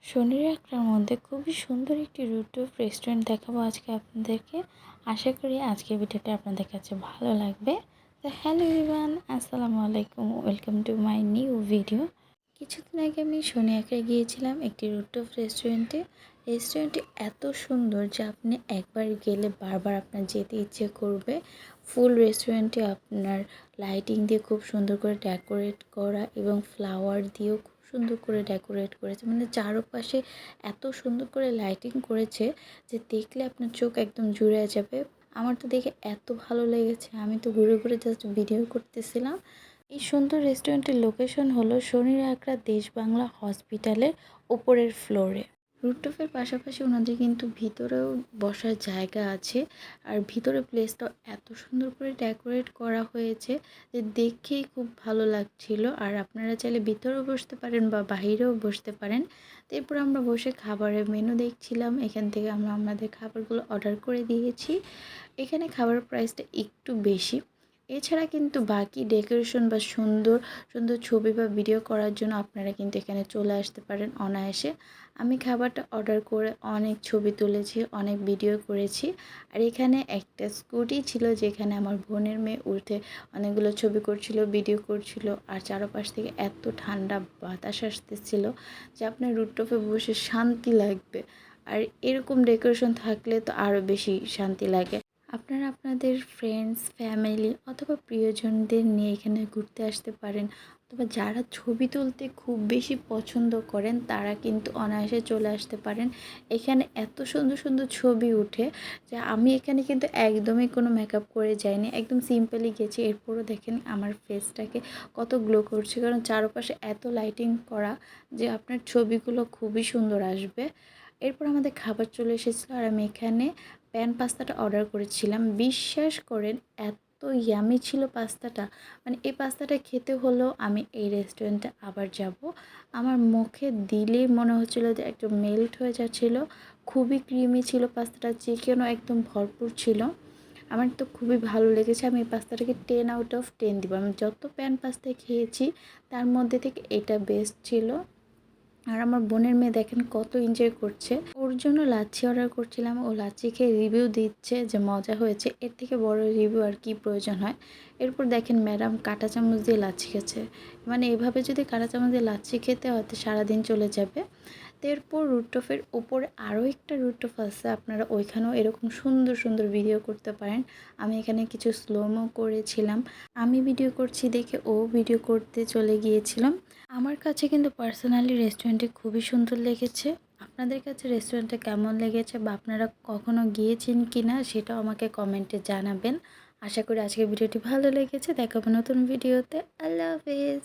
শনির একটার মধ্যে খুবই সুন্দর একটি রুটটুপ রেস্টুরেন্ট দেখাবো আজকে আপনাদেরকে। আশা করি আজকের ভিডিওটা আপনাদের কাছে ভালো লাগবে। তো হ্যালো এভরিওয়ান, আসসালামু আলাইকুম, welcome to my new video. কিছুদিন আগে আমি শনি একটায় গিয়েছিলাম একটি রুটটুপ রেস্টুরেন্টে। রেস্টুরেন্টটি এত সুন্দর যে আপনি একবার গেলে বারবার আপনার যেতে ইচ্ছে করবে। ফুল রেস্টুরেন্টে আপনার লাইটিং দিয়ে খুব সুন্দর করে ডেকোরেট করা এবং ফ্লাওয়ার দিয়েও খুব সুন্দর করে ডেকোরেট করেছে, মানে চারপাশে এত সুন্দর করে লাইটিং করেছে যে দেখলে আপনার চোখ একদম জুড়ে যাবে। আমার তো দেখে এত ভালো লেগেছে, আমি তো ঘুরে ঘুরে জাস্ট ভিডিও করতেছিলাম। এই সুন্দর রেস্টুরেন্টের লোকেশন হলো শনির আকরা দেশ বাংলা হসপিটালের ওপরের ফ্লোরে। রুফটপের পাশাপাশি ওনাদের কিন্তু ভিতরেও বসার জায়গা আছে। আর ভিতরে প্লেসটাও এত সুন্দর করে ডেকোরেট করা হয়েছে যে দেখেই খুব ভালো লাগছিল। আর আপনারা চাইলে ভিতরেও বসতে পারেন বা বাহিরেও বসতে পারেন। এরপর আমরা বসে খাবারের মেনু দেখছিলাম। এখান থেকে আমরা আমাদের খাবারগুলো অর্ডার করে দিয়েছি। এখানে খাবার প্রাইসটা একটু বেশি। এছাড়া কিন্তু বাকি ডেকোরেশন বা সুন্দর সুন্দর ছবি বা ভিডিও করার জন্য আপনারা কিন্তু এখানে চলে আসতে পারেন অনায়াসে। আমি খাবারটা অর্ডার করে অনেক ছবি তুলেছি, অনেক ভিডিও করেছি। আর এখানে একটা স্কুটি ছিল যেখানে আমার বোনের মেয়ে উঠে অনেকগুলো ছবি করছিল, ভিডিও করছিল। আর চারপাশ থেকে এত ঠান্ডা বাতাস আসতেছিল যে আপনার রুফটপে বসে শান্তি লাগবে। আর এরকম ডেকোরেশন থাকলে তো আরও বেশি শান্তি লাগে। আপনারা আপনাদের ফ্রেন্ডস, ফ্যামিলি অথবা প্রিয়জনদের নিয়ে এখানে ঘুরতে আসতে পারেন। অথবা যারা ছবি তুলতে খুব বেশি পছন্দ করেন তারা কিন্তু অনায়াসে চলে আসতে পারেন। এখানে এত সুন্দর সুন্দর ছবি উঠে যে আমি এখানে কিন্তু একদমই কোনো মেকআপ করে যাইনি, একদম সিম্পলি গেছি। এরপরও দেখেন আমার ফেসটাকে কত গ্লো করছে, কারণ চারপাশে এত লাইটিং করা যে আপনার ছবিগুলো খুবই সুন্দর আসবে। এরপর আমাদের খাবার চলে এসেছিলো আর আমি এখানে প্যান পাস্তাটা অর্ডার করেছিলাম। বিশ্বাস করেন এত ইয়ামি ছিল পাস্তাটা, মানে এই পাস্তাটা খেতে হলেও আমি এই রেস্টুরেন্টে আবার যাব। আমার মুখে দিলেই মনে হচ্ছিলো যে একদম মেল্ট হয়ে যাচ্ছিলো। খুবই ক্রিমি ছিল পাস্তাটা, চিকেনও একদম ভরপুর ছিল। আমার তো খুবই ভালো লেগেছে। আমি এই পাস্তাটাকে 10/10 দিব। আমি যত প্যান পাস্তা খেয়েছি তার মধ্যে থেকে এটা বেস্ট ছিল। আর আমার বোনের মেয়ে দেখেন কত এনজয় করছে। ওর জন্য লাচ্ছি অর্ডার করছিলাম, ও লাচ্ছি খেয়ে রিভিউ দিচ্ছে যে মজা হয়েছে। এর থেকে বড় রিভিউ আর কি প্রয়োজন হয়। এরপর দেখেন ম্যাডাম কাঁটা চামচ দিয়ে লাচ্ছি খেয়েছে, মানে এভাবে যদি কাঁটা চামচ দিয়ে লাচ্ছি খেতে হয় তো সারাদিন চলে যাবে। তো এরপর রুফটপের উপরে আরও একটা রুফটপ আছে, আপনারা ওইখানেও এরকম সুন্দর সুন্দর ভিডিও করতে পারেন। আমি এখানে কিছু স্লোমো করেছিলাম। আমি ভিডিও করছি দেখে ও ভিডিও করতে চলে গিয়েছিলাম। আমার কাছে কিন্তু পার্সোনালি রেস্টুরেন্টটি খুবই সুন্দর লেগেছে। আপনাদের কাছে রেস্টুরেন্টটা কেমন লেগেছে বা আপনারা কখনো গিয়েছেন কি না সেটাও আমাকে কমেন্টে জানাবেন। আশা করি আজকের ভিডিওটি ভালো লেগেছে। দেখাবো নতুন ভিডিওতে। আল্লাহ হাফেজ।